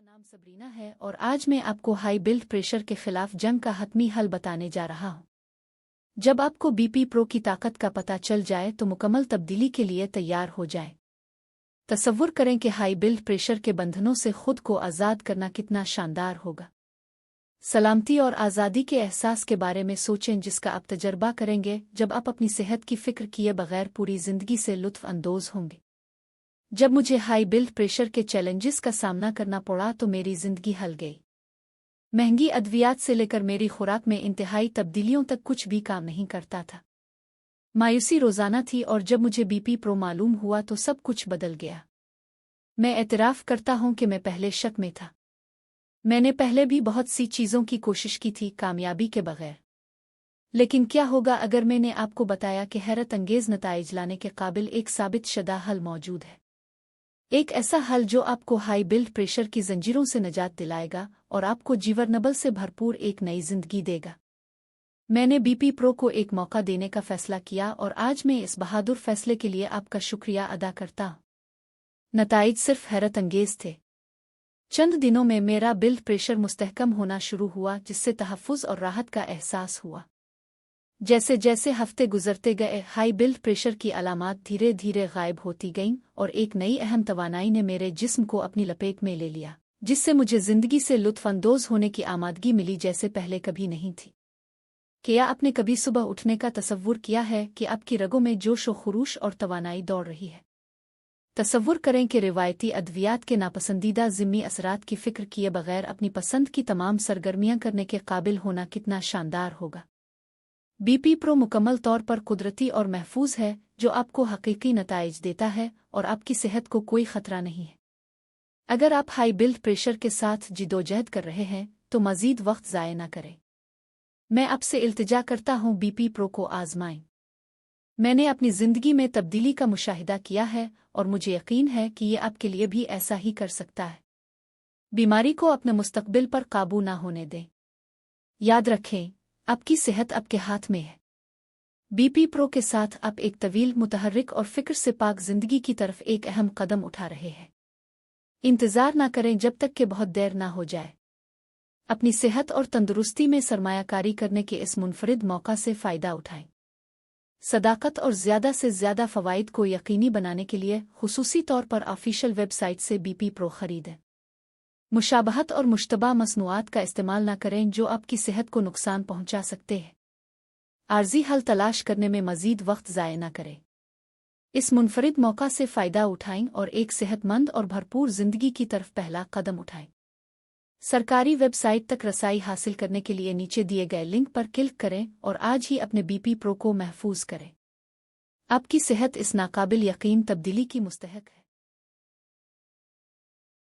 मेरा नाम सबरीना है और आज मैं आपको हाई ब्लड प्रेशर के खिलाफ जंग का हतमी हल बताने जा रहा हूं। जब आपको बीपी प्रो की ताकत का पता चल जाए तो मुकम्मल तब्दीली के लिए तैयार हो जाएं। तसव्वुर करें कि हाई ब्लड प्रेशर के बंधनों से खुद को आज़ाद करना कितना शानदार होगा। सलामती और आज़ादी के एहसास के बारे में सोचें जिसका आप तजर्बा करेंगे जब आप अपनी सेहत की फ़िक्र किए बगैर पूरी ज़िंदगी से लुत्फ़ अंदोज़ होंगे। जब मुझे हाई ब्लड प्रेशर के चैलेंजेस का सामना करना पड़ा तो मेरी ज़िंदगी हल गई। महंगी अद्वियात से लेकर मेरी खुराक में इंतहाई तब्दीलियों तक कुछ भी काम नहीं करता था। मायूसी रोज़ाना थी और जब मुझे बीपी प्रो मालूम हुआ तो सब कुछ बदल गया। मैं एतराफ़ करता हूं कि मैं पहले शक में था। मैंने पहले भी बहुत सी चीज़ों की कोशिश की थी कामयाबी के बगैर। लेकिन क्या होगा अगर मैंने आपको बताया कि हैरत अंगेज़ नताइज लाने के काबिल एक साबित शुदा हल मौजूद है। एक ऐसा हल जो आपको हाई ब्लड प्रेशर की जंजीरों से निजात दिलाएगा और आपको जीवनबल से भरपूर एक नई जिंदगी देगा। मैंने बीपी प्रो को एक मौका देने का फैसला किया और आज मैं इस बहादुर फैसले के लिए आपका शुक्रिया अदा करता हूं। नताइज सिर्फ हैरत अंगेज थे। चंद दिनों में मेरा ब्लड प्रेशर मुस्तहकम होना शुरू हुआ जिससे तहफ़्फ़ुज़ और राहत का एहसास हुआ। जैसे जैसे हफ्ते गुजरते गए हाई ब्लड प्रेशर की अलामात धीरे धीरे गायब होती गईं और एक नई अहम तवानाई ने मेरे जिस्म को अपनी लपेट में ले लिया जिससे मुझे ज़िंदगी से लुत्फ़अंदोज़ होने की आमादगी मिली जैसे पहले कभी नहीं थी। क्या आपने कभी सुबह उठने का तसव्वुर किया है कि आपकी रगों में जोश व खुरूश और तवानाई दौड़ रही है? तसव्वुर करें कि रिवायती अद्वियात के नापसंदीदा ज़िम्मी असरात की फ़िक्र किए बगैर अपनी पसंद की तमाम सरगर्मियां करने के काबिल होना कितना शानदार होगा। बीपी प्रो मुकम्मल तौर पर कुदरती और महफूज है जो आपको हकीकी नताइज देता है और आपकी सेहत को कोई खतरा नहीं है। अगर आप हाई ब्लड प्रेशर के साथ जिदोजहद कर रहे हैं तो मज़ीद वक्त ज़ाय न करें। मैं आपसे इल्तिजा करता हूं बीपी प्रो को आज़माएं। मैंने अपनी ज़िंदगी में तब्दीली का मुशाहिदा किया है और मुझे यकीन है कि ये आपके लिए भी ऐसा ही कर सकता है। बीमारी को अपने मुस्तकबिल पर काबू ना होने दें। याद रखें, आपकी सेहत आपके हाथ में है। बीपी प्रो के साथ आप एक तवील मुतहर्रिक और फ़िक्र से पाक ज़िंदगी की तरफ एक अहम कदम उठा रहे हैं। इंतज़ार ना करें जब तक कि बहुत देर ना हो जाए। अपनी सेहत और तंदुरुस्ती में सरमायाकारी करने के इस मुनफरिद मौका से फ़ायदा उठाएं। सदाकत और ज़्यादा से ज़्यादा फ़वाइद को यकीनी बनाने के लिए खुसूसी तौर पर ऑफ़िशियल वेबसाइट से बीपी प्रो खरीदें। मुशाबहत और मुश्तबा मसनूआत का इस्तेमाल न करें जो आपकी सेहत को नुकसान पहुंचा सकते हैं। आर्जी हल तलाश करने में मज़ीद वक्त ज़ाय न करें। इस मुनफरिद मौका से फ़ायदा उठाएं और एक सेहतमंद और भरपूर ज़िंदगी की तरफ पहला कदम उठाएं। सरकारी वेबसाइट तक रसाई हासिल करने के लिए नीचे दिए गए लिंक पर क्लिक करें और आज ही अपने बीपी प्रो को महफूज करें। आपकी सेहत इस नाकाबिल यकीन तब्दीली की मुस्तहक है।